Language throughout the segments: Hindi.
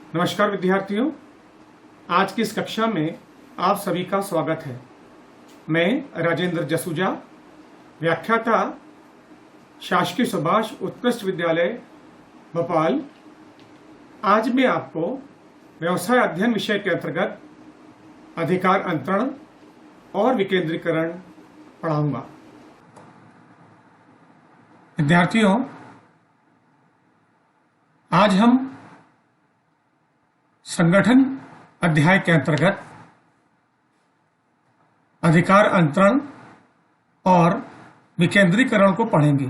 नमस्कार विद्यार्थियों, आज की इस कक्षा में आप सभी का स्वागत है। मैं राजेंद्र जसूजा, व्याख्याता, शासकीय सुभाष उत्कृष्ट विद्यालय भोपाल। आज मैं आपको व्यवसाय अध्ययन विषय के अंतर्गत अधिकार अंतरण और विकेंद्रीकरण पढ़ाऊंगा। विद्यार्थियों, आज हम संगठन अध्याय के अंतर्गत अधिकार अंतरण और विकेंद्रीकरण को पढ़ेंगे।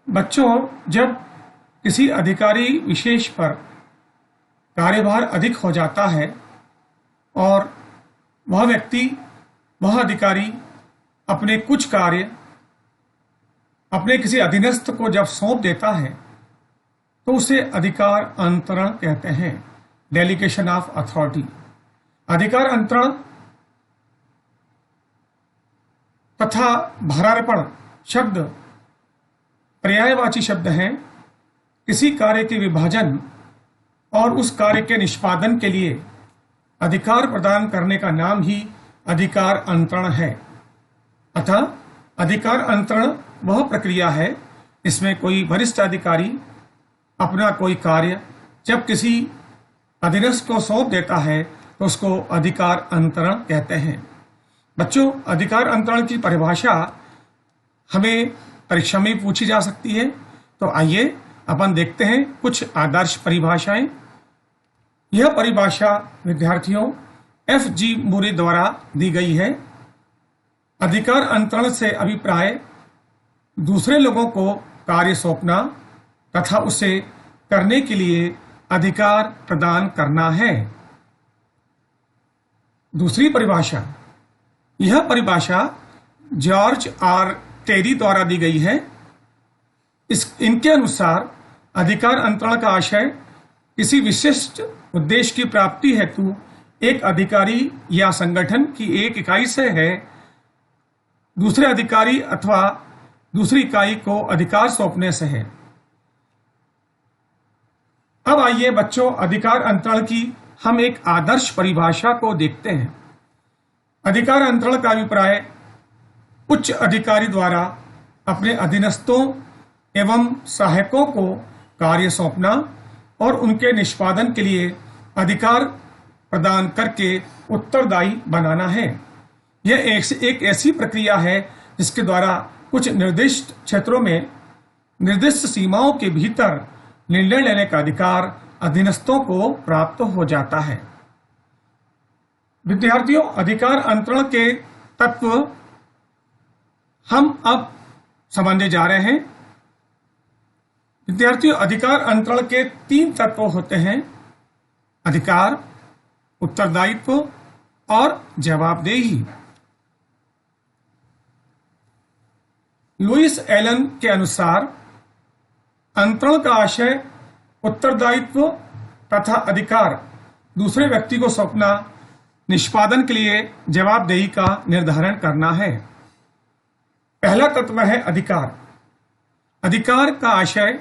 बच्चों, जब किसी अधिकारी विशेष पर कार्यभार अधिक हो जाता है और वह अधिकारी अपने कुछ कार्य अपने किसी अधीनस्थ को जब सौंप देता है तो उसे अधिकार अंतरण कहते हैं, डेलीगेशन ऑफ अथॉरिटी। अधिकार अंतरण तथा भारार्पण शब्द पर्यायवाची शब्द हैं। किसी कार्य के विभाजन और उस कार्य के निष्पादन के लिए अधिकार प्रदान करने का नाम ही अधिकार अंतरण है। अतः अधिकार अंतरण वह प्रक्रिया है इसमें कोई वरिष्ठ अधिकारी अपना कोई कार्य जब किसी अधीनस्थ को सौंप देता है तो उसको अधिकार अंतरण कहते हैं। बच्चों, अधिकार अंतरण की परिभाषा हमें परीक्षा में पूछी जा सकती है, तो आइए अपन देखते हैं कुछ आदर्श परिभाषाएं। यह परिभाषा विद्यार्थियों F.G. मूरे द्वारा दी गई है। अधिकार अंतरण से अभिप्राय दूसरे लोगों को कार्य सौंपना तथा उसे करने के लिए अधिकार प्रदान करना है। दूसरी परिभाषा, यह परिभाषा जॉर्ज आर टेरी द्वारा दी गई है। इनके अनुसार अधिकार अंतरण का आशय किसी विशिष्ट उद्देश्य की प्राप्ति हेतु एक अधिकारी या संगठन की एक इकाई से है दूसरे अधिकारी अथवा दूसरी इकाई को अधिकार सौंपने से है। अब आइए बच्चों, अधिकार अंतरण की हम एक आदर्श परिभाषा को देखते हैं। अधिकार अंतरण का अभिप्राय उच्च अधिकारी द्वारा अपने अधीनस्थों एवं सहायकों को कार्य सौंपना और उनके निष्पादन के लिए अधिकार प्रदान करके उत्तरदायी बनाना है। यह एक ऐसी प्रक्रिया है जिसके द्वारा कुछ निर्दिष्ट क्षेत्रों में निर्दिष्ट सीमाओं के भीतर निर्णय लेने का अधिकार अधीनस्थों को प्राप्त हो जाता है। विद्यार्थियों, अधिकार अंतरण के तत्व हम अब समझने जा रहे हैं। विद्यार्थियों, अधिकार अंतरण के 3 तत्व होते हैं: अधिकार, उत्तरदायित्व और जवाबदेही। लुइस एलन के अनुसार अंतरण का आशय उत्तरदायित्व तथा अधिकार दूसरे व्यक्ति को सौंपना, निष्पादन के लिए जवाबदेही का निर्धारण करना है। पहला तत्व है अधिकार। अधिकार का आशय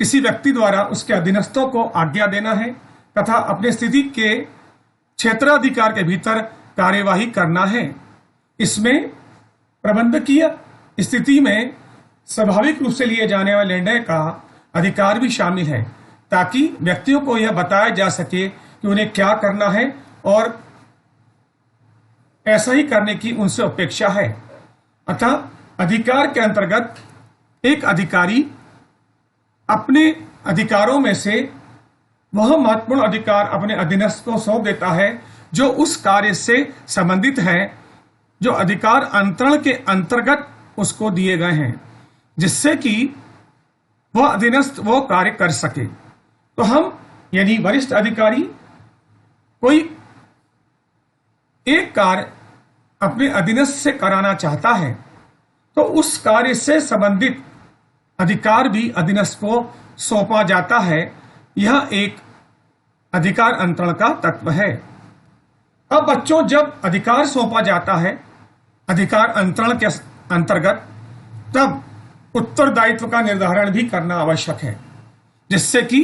किसी व्यक्ति द्वारा उसके अधीनस्थों को आज्ञा देना है तथा अपने स्थिति के क्षेत्राधिकार के भीतर कार्यवाही करना है। इसमें प्रबंधकीय स्थिति में स्वाभाविक रूप से लिए जाने वाले निर्णय का अधिकार भी शामिल है, ताकि व्यक्तियों को यह बताया जा सके कि उन्हें क्या करना है और ऐसा ही करने की उनसे अपेक्षा है। अतः अधिकार के अंतर्गत एक अधिकारी अपने अधिकारों में से वह महत्वपूर्ण अधिकार अपने अधीनस्थ को सौंप देता है जो उस कार्य से संबंधित है जो अधिकार अंतरण के अंतर्गत उसको दिए गए हैं, जिससे कि वह अधीनस्थ वो कार्य कर सके। तो हम यानी वरिष्ठ अधिकारी कोई एक कार्य अपने अधीनस्थ से कराना चाहता है तो उस कार्य से संबंधित अधिकार भी अधीनस्थ को सौंपा जाता है। यह एक अधिकार अंतरण का तत्व है। अब बच्चों, जब अधिकार सौंपा जाता है अधिकार अंतरण के अंतर्गत, तब उत्तरदायित्व का निर्धारण भी करना आवश्यक है, जिससे कि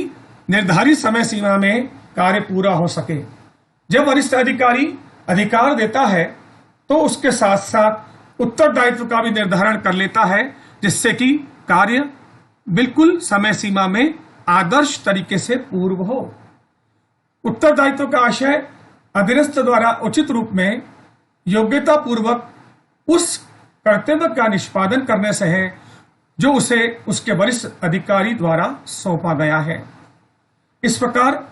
निर्धारित समय सीमा में कार्य पूरा हो सके। जब वरिष्ठ अधिकारी अधिकार देता है तो उसके साथ साथ उत्तरदायित्व का भी निर्धारण कर लेता है, जिससे कि कार्य बिल्कुल समय सीमा में आदर्श तरीके से पूर्ण हो। उत्तरदायित्व का आशय अधीनस्थ द्वारा उचित रूप में योग्यता पूर्वक उस कर्तव्य का निष्पादन करने से है जो उसे उसके वरिष्ठ अधिकारी द्वारा सौंपा गया है। इस प्रकार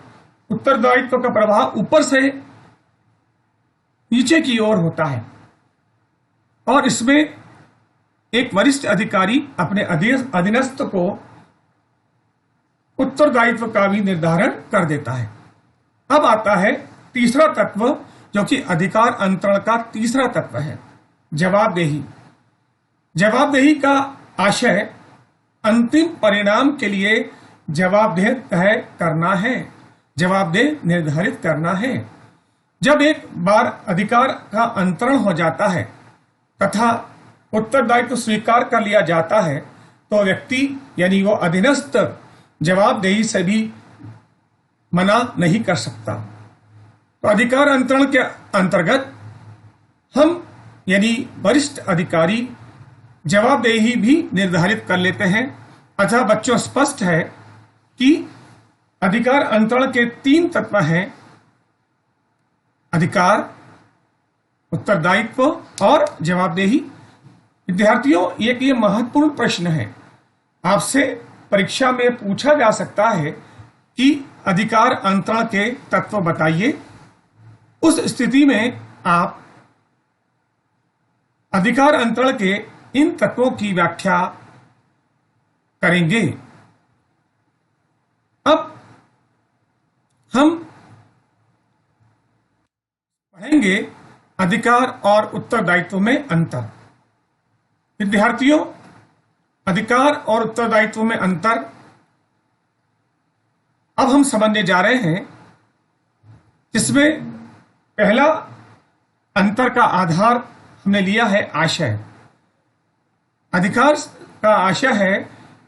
उत्तरदायित्व का प्रभाव ऊपर से नीचे की ओर होता है और इसमें एक वरिष्ठ अधिकारी अपने अधीनस्थ को उत्तरदायित्व का भी निर्धारण कर देता है। अब आता है तीसरा तत्व, जो कि अधिकार अंतरण का तीसरा तत्व है, जवाबदेही। जवाबदेही का आशय अंतिम परिणाम के लिए जवाबदेह तय करना है, जवाबदेह निर्धारित करना है। जब एक बार अधिकार का अंतरण हो जाता है तथा उत्तरदायित्व स्वीकार कर लिया जाता है तो व्यक्ति यानी वो अधीनस्थ जवाबदेही से भी मना नहीं कर सकता। तो अधिकार अंतरण के अंतर्गत हम यानी वरिष्ठ अधिकारी जवाबदेही भी निर्धारित कर लेते हैं। अतः बच्चों, स्पष्ट है कि अधिकार अंतरण के 3 तत्व हैं: अधिकार, उत्तरदायित्व और जवाबदेही। विद्यार्थियों, ये महत्वपूर्ण प्रश्न है। आपसे परीक्षा में पूछा जा सकता है कि अधिकार अंतरण के तत्व बताइए। उस स्थिति में आप अधिकार अंतरण के इन तत्वों की व्याख्या करेंगे। अब हम पढ़ेंगे अधिकार और उत्तरदायित्व में अंतर। विद्यार्थियों, अधिकार और उत्तरदायित्व में अंतर अब हम समझने जा रहे हैं, जिसमें पहला अंतर का आधार हमने लिया है आशय। अधिकार का आशय है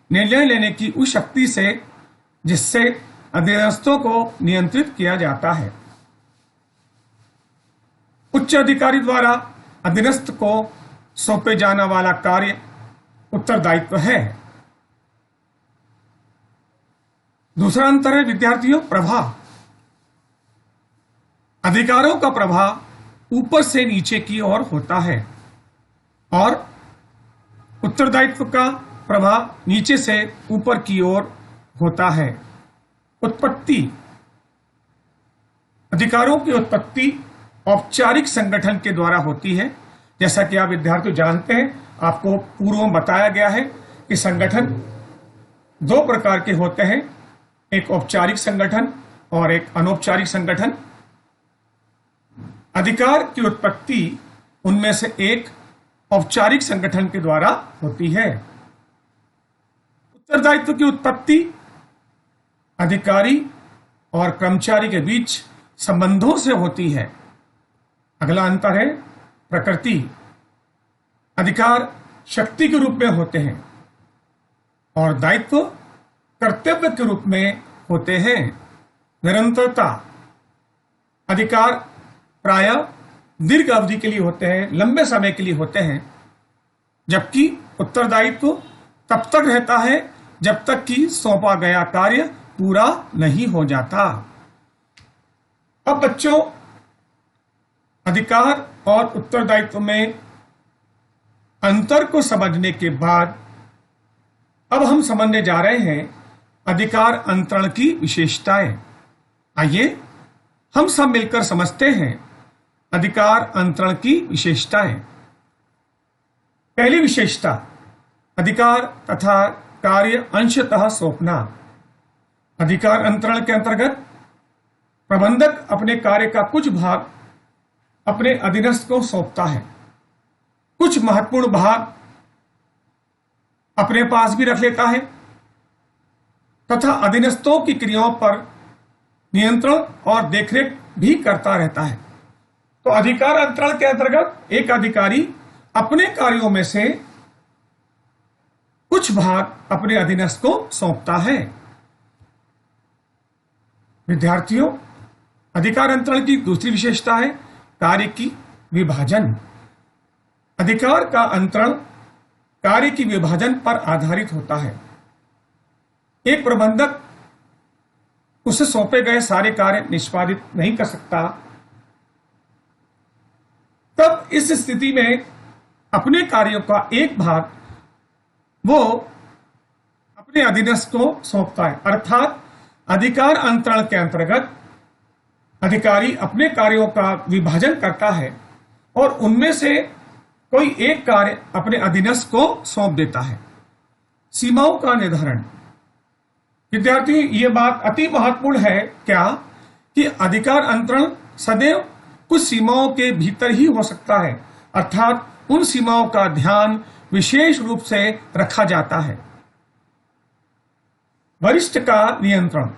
निर्णय लेने की उस शक्ति से जिससे अधीनस्थों को नियंत्रित किया जाता है। उच्च अधिकारी द्वारा अधीनस्थ को सौंपे जाने वाला कार्य उत्तरदायित्व है। दूसरा अंतर है विद्यार्थियों, प्रभाव। अधिकारों का प्रभाव ऊपर से नीचे की ओर होता है और उत्तरदायित्व का प्रभाव नीचे से ऊपर की ओर होता है। उत्पत्ति। अधिकारों की उत्पत्ति औपचारिक संगठन के द्वारा होती है। जैसा कि आप विद्यार्थी जानते हैं, आपको पूर्व में बताया गया है कि संगठन 2 प्रकार के होते हैं, एक औपचारिक संगठन और एक अनौपचारिक संगठन। अधिकार की उत्पत्ति उनमें से एक औपचारिक संगठन के द्वारा होती है। उत्तरदायित्व की उत्पत्ति अधिकारी और कर्मचारी के बीच संबंधों से होती है। अगला अंतर है प्रकृति। अधिकार शक्ति के रूप में होते हैं और दायित्व कर्तव्य के रूप में होते हैं। निरंतरता। अधिकार प्रायः दीर्घ अवधि के लिए होते हैं, लंबे समय के लिए होते हैं, जबकि उत्तरदायित्व तब तक रहता है जब तक कि सौंपा गया कार्य पूरा नहीं हो जाता। अब बच्चों, अधिकार और उत्तरदायित्व में अंतर को समझने के बाद अब हम समझने जा रहे हैं अधिकार अंतरण की विशेषताएं। आइए हम सब मिलकर समझते हैं अधिकार अंतरण की विशेषताएं। पहली विशेषता, अधिकार तथा कार्य अंशतः सौंपना। अधिकार अंतरण के अंतर्गत प्रबंधक अपने कार्य का कुछ भाग अपने अधीनस्थ को सौंपता है, कुछ महत्वपूर्ण भाग अपने पास भी रख लेता है तथा अधीनस्थों की क्रियाओं पर नियंत्रण और देखरेख भी करता रहता है। तो अधिकार अंतरण के अंतर्गत एक अधिकारी अपने कार्यों में से कुछ कुछ भाग अपने अधीनस्थ को सौंपता है। विद्यार्थियों, अधिकार अंतरण की दूसरी विशेषता है कार्य की विभाजन। अधिकार का अंतरण कार्य की विभाजन पर आधारित होता है। एक प्रबंधक उसे सौंपे गए सारे कार्य निष्पादित नहीं कर सकता। तब इस स्थिति में अपने कार्यों का एक भाग वो अपने अधीनस्थ को सौंपता है, अर्थात अधिकार अंतरण के अंतर्गत अधिकारी अपने कार्यों का विभाजन करता है और उनमें से कोई एक कार्य अपने अधीनस्थ को सौंप देता है। सीमाओं का निर्धारण। विद्यार्थी, ये बात अति महत्वपूर्ण है क्या कि अधिकार अंतरण सदैव कुछ सीमाओं के भीतर ही हो सकता है, अर्थात उन सीमाओं का ध्यान विशेष रूप से रखा जाता है। वरिष्ठ का नियंत्रण।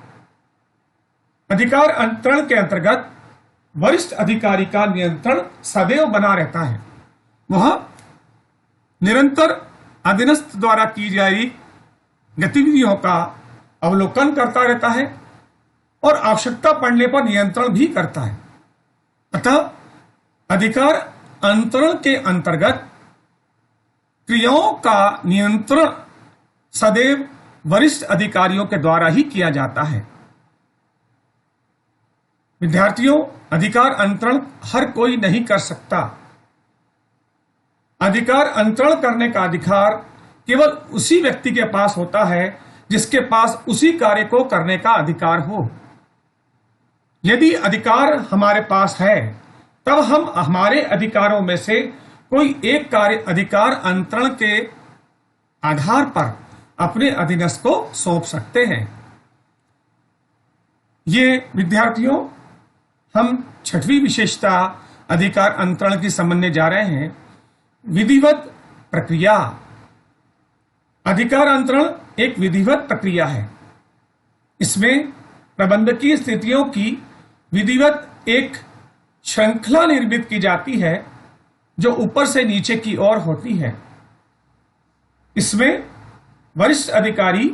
अधिकार अंतरण के अंतर्गत वरिष्ठ अधिकारी का नियंत्रण सदैव बना रहता है। वह निरंतर अधीनस्थ द्वारा की जा रही गतिविधियों का अवलोकन करता रहता है और आवश्यकता पड़ने पर नियंत्रण भी करता है। अतः अधिकार अंतरण के अंतर्गत क्रियाओं का नियंत्रण सदैव वरिष्ठ अधिकारियों के द्वारा ही किया जाता है। विद्यार्थियों, अधिकार अंतरण हर कोई नहीं कर सकता। अधिकार अंतरण करने का अधिकार केवल उसी व्यक्ति के पास होता है जिसके पास उसी कार्य को करने का अधिकार हो। यदि अधिकार हमारे पास है, तब हम हमारे अधिकारों में से कोई एक कार्य अधिकार अंतरण के आधार पर अपने अधीनस्थ को सौंप सकते हैं। ये विद्यार्थियों, हम छठवीं विशेषता अधिकार अंतरण की समझने जा रहे हैं, विधिवत प्रक्रिया। अधिकार अंतरण एक विधिवत प्रक्रिया है। इसमें प्रबंधकीय स्थितियों की विधिवत एक श्रृंखला निर्मित की जाती है जो ऊपर से नीचे की ओर होती है। इसमें वरिष्ठ अधिकारी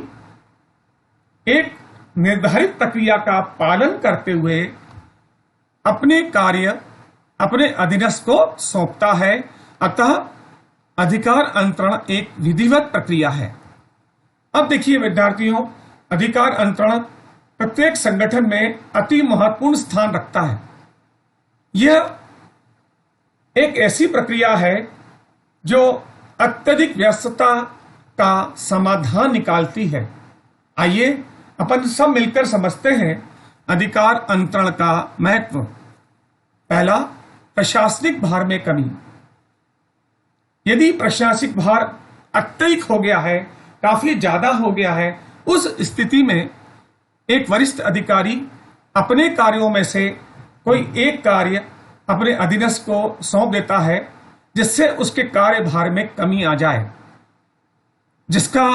एक निर्धारित प्रक्रिया का पालन करते हुए अपने कार्य अपने अधीनस्थ को सौंपता है। अतः अधिकार अंतरण एक विधिवत प्रक्रिया है। अब देखिए विद्यार्थियों, अधिकार अंतरण प्रत्येक संगठन में अति महत्वपूर्ण स्थान रखता है। यह एक ऐसी प्रक्रिया है जो अत्यधिक व्यस्तता का समाधान निकालती है। आइए अपन सब मिलकर समझते हैं अधिकार अंतरण का महत्व। पहला, प्रशासनिक भार में कमी। यदि प्रशासनिक भार अत्यधिक हो गया है, काफी ज्यादा हो गया है, उस स्थिति में एक वरिष्ठ अधिकारी अपने कार्यों में से कोई एक कार्य अपने अधीनस्थ को सौंप देता है जिससे उसके कार्यभार में कमी आ जाए। जिसका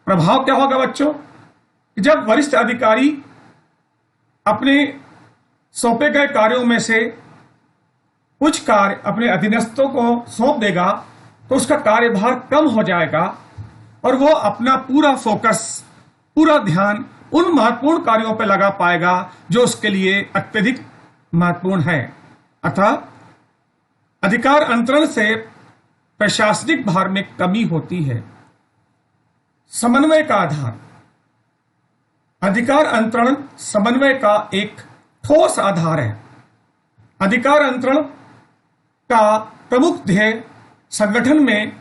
प्रभाव क्या होगा बच्चों? जब वरिष्ठ अधिकारी अपने सौंपे गए कार्यों में से कुछ कार्य अपने अधीनस्थों को सौंप देगा तो उसका कार्यभार कम हो जाएगा और वो अपना पूरा फोकस, पूरा ध्यान उन महत्वपूर्ण कार्यों पर लगा पाएगा जो उसके लिए अत्यधिक महत्वपूर्ण है। अतः अधिकार अंतरण से प्रशासनिक भार में कमी होती है। समन्वय का आधार। अधिकार अंतरण समन्वय का एक ठोस आधार है। अधिकार अंतरण का प्रमुख ध्येय संगठन में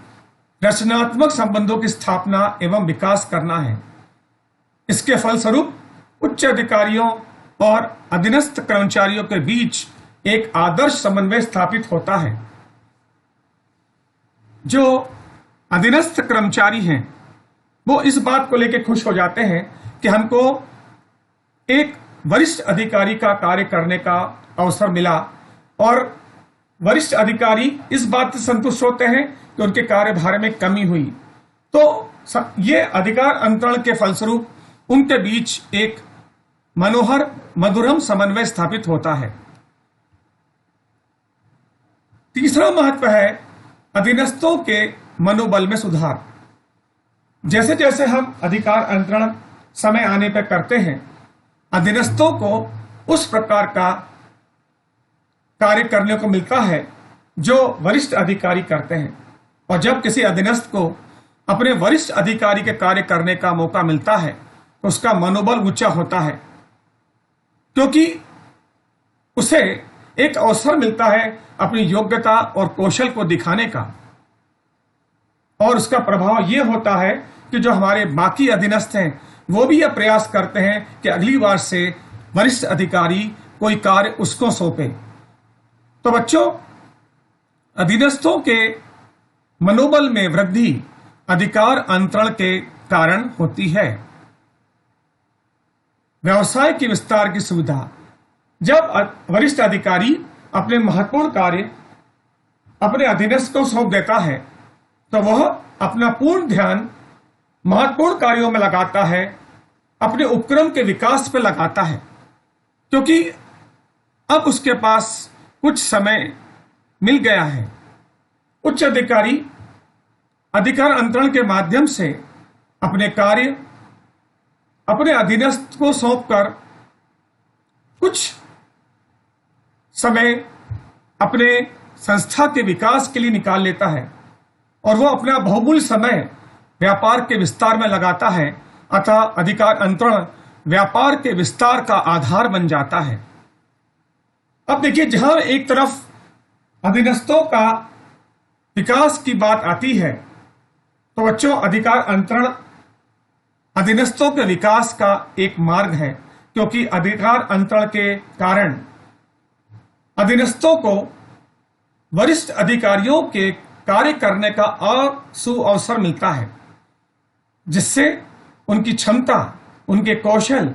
रचनात्मक संबंधों की स्थापना एवं विकास करना है। इसके फलस्वरूप उच्च अधिकारियों और अधीनस्थ कर्मचारियों के बीच एक आदर्श समन्वय स्थापित होता है। जो अधीनस्थ कर्मचारी हैं वो इस बात को लेकर खुश हो जाते हैं कि हमको एक वरिष्ठ अधिकारी का कार्य करने का अवसर मिला और वरिष्ठ अधिकारी इस बात से संतुष्ट होते हैं कि उनके कार्यभार में कमी हुई। तो ये अधिकार अंतरण के फलस्वरूप उनके बीच एक मनोहर मधुरम समन्वय स्थापित होता है। तीसरा महत्व है अधीनस्थों के मनोबल में सुधार। जैसे जैसे हम अधिकार अंतरण समय आने पर करते हैं, अधीनस्थों को उस प्रकार का कार्य करने को मिलता है जो वरिष्ठ अधिकारी करते हैं। और जब किसी अधीनस्थ को अपने वरिष्ठ अधिकारी के कार्य करने का मौका मिलता है तो उसका मनोबल ऊंचा होता है, क्योंकि उसे एक अवसर मिलता है अपनी योग्यता और कौशल को दिखाने का। और उसका प्रभाव यह होता है कि जो हमारे बाकी अधीनस्थ हैं वो भी यह प्रयास करते हैं कि अगली बार से वरिष्ठ अधिकारी कोई कार्य उसको सौंपे। तो बच्चों, अधीनस्थों के मनोबल में वृद्धि अधिकार अंतरण के कारण होती है। व्यवसाय के विस्तार की सुविधा। जब वरिष्ठ अधिकारी अपने महत्वपूर्ण कार्य अपने अधीनस्थ को सौंप देता है तो वह अपना पूर्ण ध्यान महत्वपूर्ण कार्यों में लगाता है, अपने उपक्रम के विकास पर लगाता है, क्योंकि अब उसके पास कुछ समय मिल गया है। उच्च अधिकारी अधिकार अंतरण के माध्यम से अपने कार्य अपने अधीनस्थ को सौंपकर कुछ समय अपने संस्था के विकास के लिए निकाल लेता है और वो अपना बहुमूल्य समय व्यापार के विस्तार में लगाता है। अतः अधिकार अंतरण व्यापार के विस्तार का आधार बन जाता है। अब देखिए, जहां एक तरफ अधीनस्थों का विकास की बात आती है तो बच्चों, अधिकार अंतरण अधीनस्थों के विकास का एक मार्ग है, क्योंकि अधिकार अंतरण के कारण अधीनस्थों को वरिष्ठ अधिकारियों के कार्य करने का और सुअवसर मिलता है, जिससे उनकी क्षमता, उनके कौशल,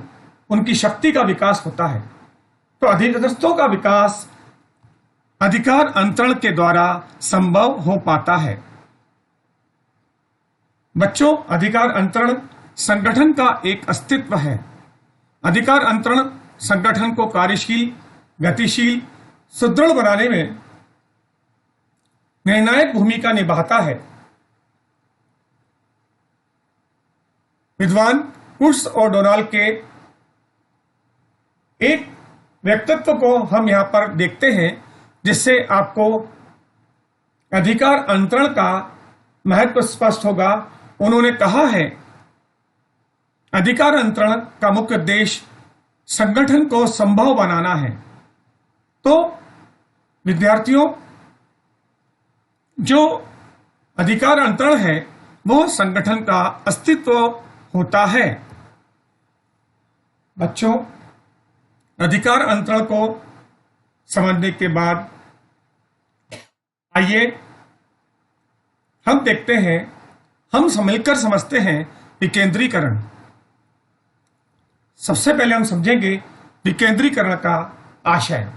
उनकी शक्ति का विकास होता है। तो अधीनस्थों का विकास अधिकार अंतरण के द्वारा संभव हो पाता है। बच्चों, अधिकार अंतरण संगठन का एक अस्तित्व है। अधिकार अंतरण संगठन को कार्यशील, गतिशील, सुदृढ़ बनाने में निर्णायक भूमिका निभाता है। विद्वान कुर्ट्स और डोनाल्ड के एक व्यक्तित्व को हम यहां पर देखते हैं, जिससे आपको अधिकार अंतरण का महत्व स्पष्ट होगा। उन्होंने कहा है, अधिकार अंतरण का मुख्य उद्देश्य संगठन को संभव बनाना है। तो विद्यार्थियों, जो अधिकार अंतरण है वो संगठन का अस्तित्व होता है। बच्चों, अधिकार अंतरण को समझने के बाद आइए हम देखते हैं, हम मिलकर समझते हैं विकेंद्रीकरण। सबसे पहले हम समझेंगे विकेंद्रीकरण का आशय।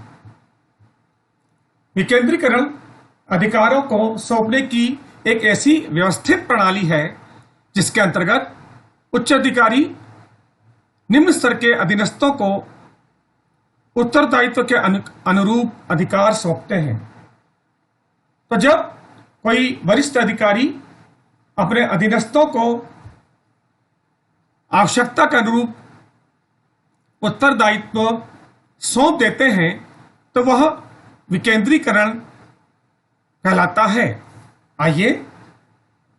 विकेंद्रीकरण अधिकारों को सौंपने की एक ऐसी व्यवस्थित प्रणाली है जिसके अंतर्गत उच्च अधिकारी निम्न स्तर के अधीनस्थों को उत्तरदायित्व के अनुरूप अधिकार सौंपते हैं। तो जब कोई वरिष्ठ अधिकारी अपने अधीनस्थों को आवश्यकता के अनुरूप उत्तरदायित्व सौंप देते हैं तो वह विकेंद्रीकरण कहलाता है। आइए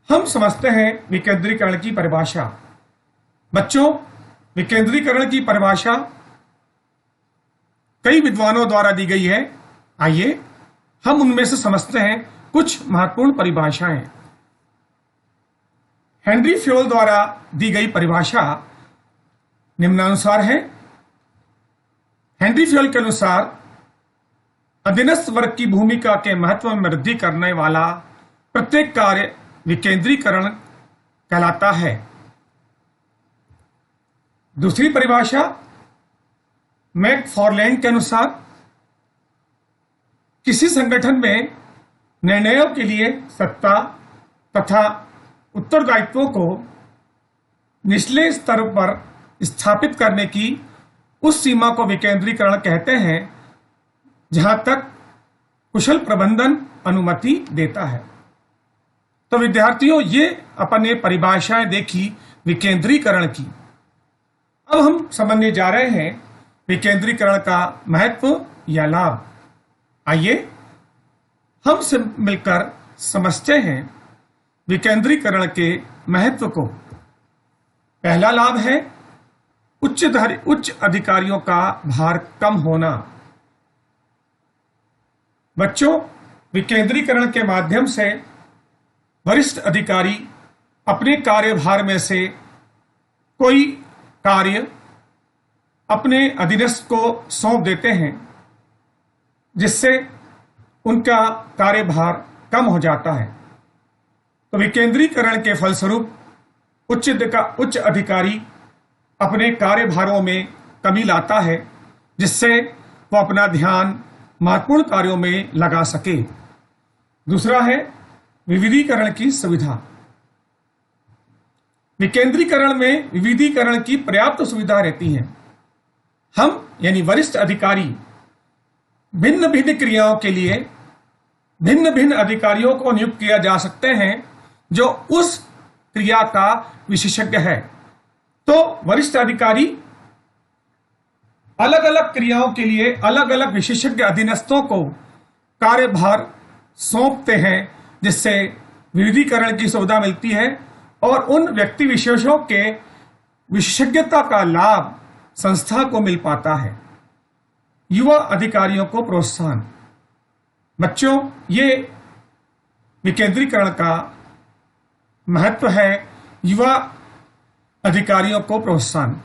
हम समझते हैं विकेंद्रीकरण की परिभाषा। बच्चों, विकेंद्रीकरण की परिभाषा कई विद्वानों द्वारा दी गई है। आइए हम उनमें से समझते हैं कुछ महत्वपूर्ण परिभाषाएं। हेनरी फ्योल द्वारा दी गई परिभाषा निम्नानुसार है। हेनरी फ्योल के अनुसार अधीनस्थ वर्ग की भूमिका के महत्व में वृद्धि करने वाला प्रत्येक कार्य विकेंद्रीकरण कहलाता है। दूसरी परिभाषा मैकफॉरलैंड के अनुसार किसी संगठन में निर्णयों के लिए सत्ता तथा उत्तरदायित्वों को निचले स्तर पर स्थापित करने की उस सीमा को विकेंद्रीकरण कहते हैं जहां तक कुशल प्रबंधन अनुमति देता है। तो विद्यार्थियों, ये अपन ने परिभाषाएं देखी विकेंद्रीकरण की। अब हम समझने जा रहे हैं विकेंद्रीकरण का महत्व या लाभ। आइए हम से मिलकर समझते हैं विकेंद्रीकरण के महत्व को। पहला लाभ है उच्च अधिकारियों का भार कम होना। बच्चों, विकेंद्रीकरण के माध्यम से वरिष्ठ अधिकारी अपने कार्यभार में से कोई कार्य अपने अधीनस्थ को सौंप देते हैं, जिससे उनका कार्यभार कम हो जाता है। तो विकेंद्रीकरण के फलस्वरूप उच्च अधिकारी अपने कार्यभारों में कमी लाता है, जिससे वो अपना ध्यान महत्वपूर्ण कार्यों में लगा सके। दूसरा है विविधीकरण की सुविधा। विकेंद्रीकरण में विविधीकरण की पर्याप्त सुविधा रहती है। हम यानी वरिष्ठ अधिकारी भिन्न भिन्न क्रियाओं के लिए भिन्न भिन्न अधिकारियों को नियुक्त किया जा सकते हैं जो उस क्रिया का विशेषज्ञ है। तो वरिष्ठ अधिकारी अलग अलग क्रियाओं के लिए अलग अलग विशेषज्ञ अधीनस्थों को कार्यभार सौंपते हैं, जिससे विविधीकरण की सुविधा मिलती है और उन व्यक्ति विशेषों के विशेषज्ञता का लाभ संस्था को मिल पाता है। युवा अधिकारियों को प्रोत्साहन। बच्चों, ये विकेंद्रीकरण का महत्व है। युवा अधिकारियों को प्रोत्साहन।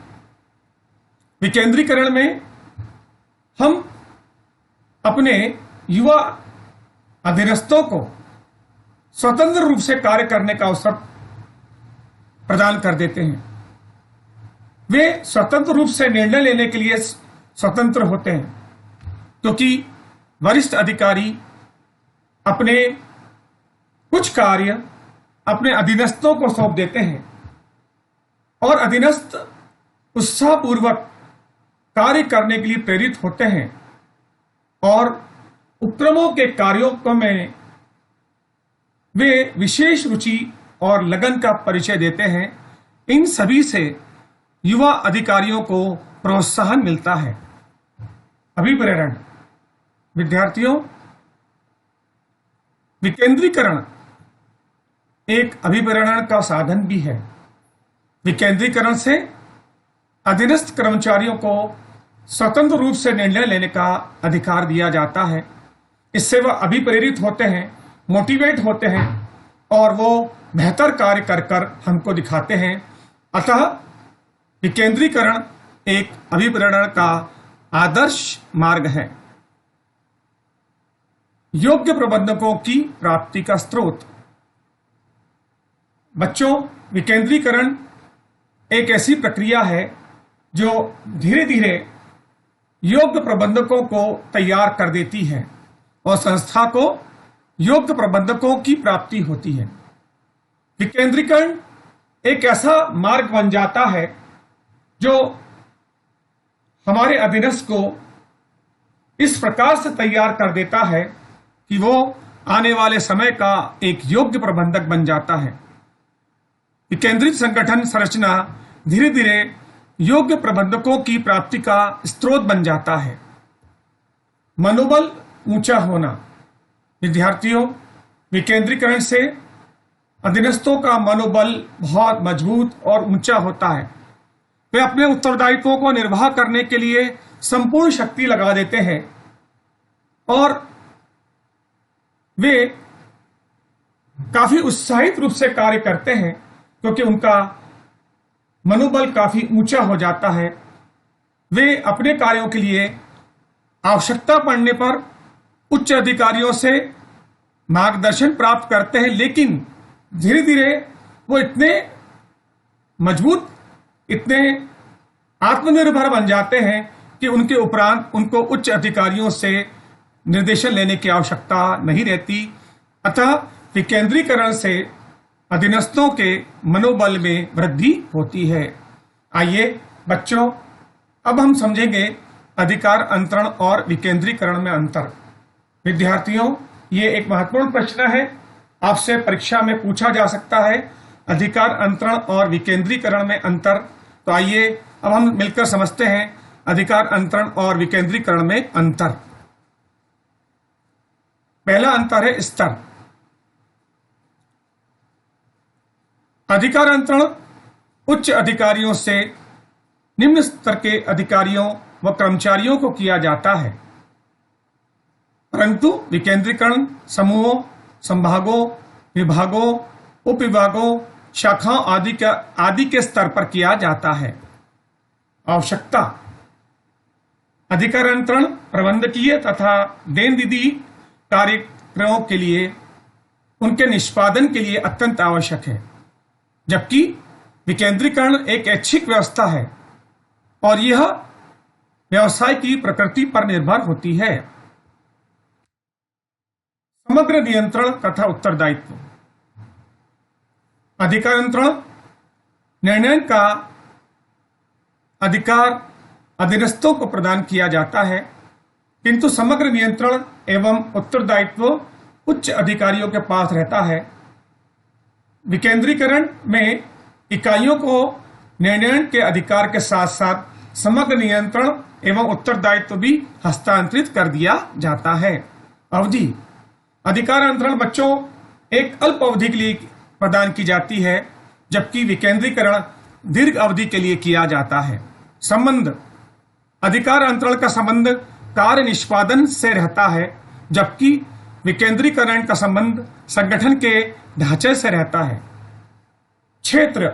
विकेंद्रीकरण में हम अपने युवा अधीनस्थों को स्वतंत्र रूप से कार्य करने का अवसर प्रदान कर देते हैं। वे स्वतंत्र रूप से निर्णय लेने के लिए स्वतंत्र होते हैं, क्योंकि वरिष्ठ अधिकारी अपने कुछ कार्य अपने अधीनस्थों को सौंप देते हैं और अधीनस्थ उत्साहपूर्वक कार्य करने के लिए प्रेरित होते हैं और उपक्रमों के कार्यों में वे विशेष रुचि और लगन का परिचय देते हैं। इन सभी से युवा अधिकारियों को प्रोत्साहन मिलता है। अभिप्रेरण। विद्यार्थियों, विकेंद्रीकरण एक अभिप्रेरण का साधन भी है। विकेंद्रीकरण से अधीनस्थ कर्मचारियों को स्वतंत्र रूप से निर्णय लेने का अधिकार दिया जाता है। इससे वह अभिप्रेरित होते हैं, मोटिवेट होते हैं और वो बेहतर कार्य कर हमको दिखाते हैं। अतः विकेंद्रीकरण एक अभिप्रेरण का आदर्श मार्ग है। योग्य प्रबंधकों की प्राप्ति का स्रोत। बच्चों, विकेंद्रीकरण एक ऐसी प्रक्रिया है जो धीरे धीरे योग्य प्रबंधकों को तैयार कर देती है और संस्था को योग्य प्रबंधकों की प्राप्ति होती है। विकेंद्रीकरण एक ऐसा मार्ग बन जाता है जो हमारे अधीनस्थ को इस प्रकार से तैयार कर देता है कि वो आने वाले समय का एक योग्य प्रबंधक बन जाता है। विकेंद्रित संगठन संरचना धीरे धीरे योग्य प्रबंधकों की प्राप्ति का स्रोत बन जाता है। मनोबल ऊंचा होना। विद्यार्थियों, विकेंद्रीकरण से अधीनस्थों का मनोबल बहुत मजबूत और ऊंचा होता है। वे अपने उत्तरदायित्वों को निर्वाह करने के लिए संपूर्ण शक्ति लगा देते हैं और वे काफी उत्साहित रूप से कार्य करते हैं, क्योंकि उनका मनोबल काफी ऊंचा हो जाता है। वे अपने कार्यों के लिए आवश्यकता पड़ने पर उच्च अधिकारियों से मार्गदर्शन प्राप्त करते हैं, लेकिन धीरे धीरे वो इतने मजबूत, इतने आत्मनिर्भर बन जाते हैं कि उनके उपरांत उनको उच्च अधिकारियों से निर्देशन लेने की आवश्यकता नहीं रहती। अतः विकेंद्रीकरण से अधीनस्थों के मनोबल में वृद्धि होती है। आइए बच्चों, अब हम समझेंगे अधिकार अंतरण और विकेंद्रीकरण में अंतर। विद्यार्थियों, ये एक महत्वपूर्ण प्रश्न है आपसे परीक्षा में पूछा जा सकता है अधिकार अंतरण और विकेंद्रीकरण में अंतर। तो आइए अब हम मिलकर समझते हैं अधिकार अंतरण और विकेंद्रीकरण में अंतर। पहला अंतर है स्तर। अधिकार अंतरण उच्च अधिकारियों से निम्न स्तर के अधिकारियों व कर्मचारियों को किया जाता है, परंतु विकेंद्रीकरण समूहों, संभागों, विभागों, उपविभागों, शाखाओं आदि के स्तर पर किया जाता है। आवश्यकता। अधिकार अंतरण प्रबंधकीय तथा देनविधि कार्यक्रमों के लिए, उनके निष्पादन के लिए अत्यंत आवश्यक है, जबकि विकेंद्रीकरण एक ऐच्छिक व्यवस्था है और यह व्यवसाय की प्रकृति पर निर्भर होती है। समग्र नियंत्रण तथा उत्तरदायित्व। अधिकार अंतरण निर्णय का अधिकार अधीनस्थों को प्रदान किया जाता है, किंतु समग्र नियंत्रण एवं उत्तरदायित्व उच्च अधिकारियों के पास रहता है। विकेंद्रीकरण में इकाइयों को निर्णय के अधिकार के साथ साथ समग्र नियंत्रण एवं उत्तरदायित्व भी हस्तांतरित कर दिया जाता है। अवधि। अधिकार अंतरण बच्चों एक अल्प अवधि के लिए प्रदान की जाती है, जबकि विकेंद्रीकरण दीर्घ अवधि के लिए किया जाता है। संबंध। अधिकार अंतरण का संबंध कार्य निष्पादन से रहता है, जबकि विकेंद्रीकरण का संबंध संगठन के ढांचे से रहता है। क्षेत्र।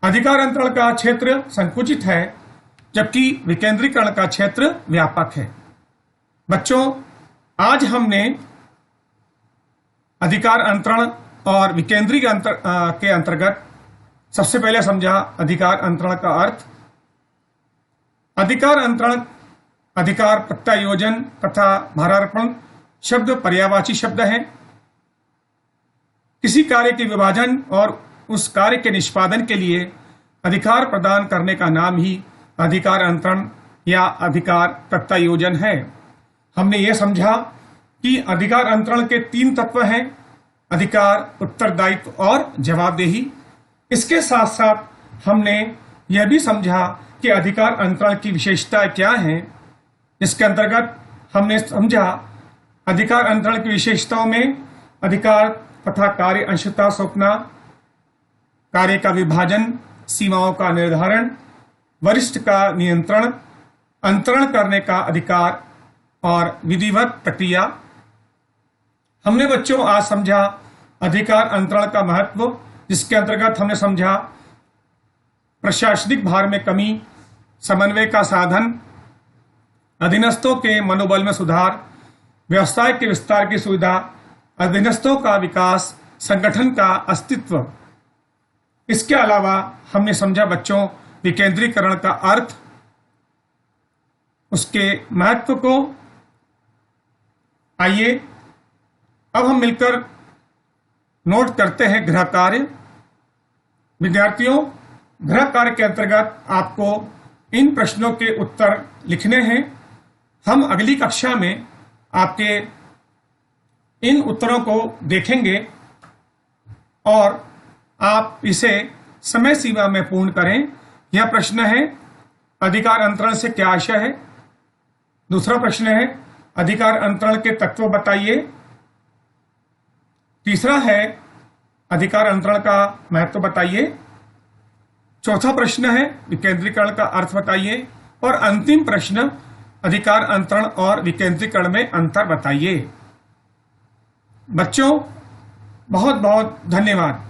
अधिकार अंतरण का क्षेत्र संकुचित है, जबकि विकेंद्रीकरण का क्षेत्र व्यापक है। बच्चों, आज हमने अधिकार अंतरण और विकेंद्रीकरण के अंतर्गत सबसे पहले समझा अधिकार अंतरण का अर्थ। अधिकार अंतरण, अधिकार प्रत्यायोजन तथा भारारोपण शब्द पर्यायवाची शब्द हैं। किसी कार्य के विभाजन और उस कार्य के निष्पादन के लिए अधिकार प्रदान करने का नाम ही अधिकार अंतरण या अधिकार प्रत्यायोजन है। हमने ये समझा कि अधिकार अंतरण के 3 तत्व हैं: अधिकार, उत्तरदायित्व और जवाबदेही। इसके साथ साथ हमने यह भी समझा कि अधिकार अंतरण की विशेषताएं क्या हैं, जिसके अंतर्गत हमने समझा अधिकार अंतरण की विशेषताओं में अधिकार तथा कार्य अंशतः सौंपना, कार्य का विभाजन, सीमाओं का निर्धारण, वरिष्ठ का नियंत्रण, अंतरण करने का अधिकार और विधिवत प्रक्रिया। हमने बच्चों आज समझा अधिकार अंतरण का महत्व, जिसके अंतर्गत हमने समझा प्रशासनिक भार में कमी, समन्वय का साधन, अधीनस्थों के मनोबल में सुधार, व्यवसाय के विस्तार की सुविधा, अधीनस्थों का विकास, संगठन का अस्तित्व। इसके अलावा हमने समझा बच्चों विकेंद्रीकरण का अर्थ, उसके महत्व को। आइए अब हम मिलकर नोट करते हैं गृह कार्य। विद्यार्थियों, गृह कार्य के अंतर्गत आपको इन प्रश्नों के उत्तर लिखने हैं। हम अगली कक्षा में आपके इन उत्तरों को देखेंगे और आप इसे समय सीमा में पूर्ण करें। यह प्रश्न है अधिकार अंतरण से क्या आशय है। दूसरा प्रश्न है अधिकार अंतरण के तत्व बताइए। तीसरा है अधिकार अंतरण का महत्व बताइए। चौथा प्रश्न है विकेंद्रीकरण का अर्थ बताइए। और अंतिम प्रश्न अधिकार अंतरण और विकेंद्रीकरण में अंतर बताइए। बच्चों, बहुत बहुत धन्यवाद।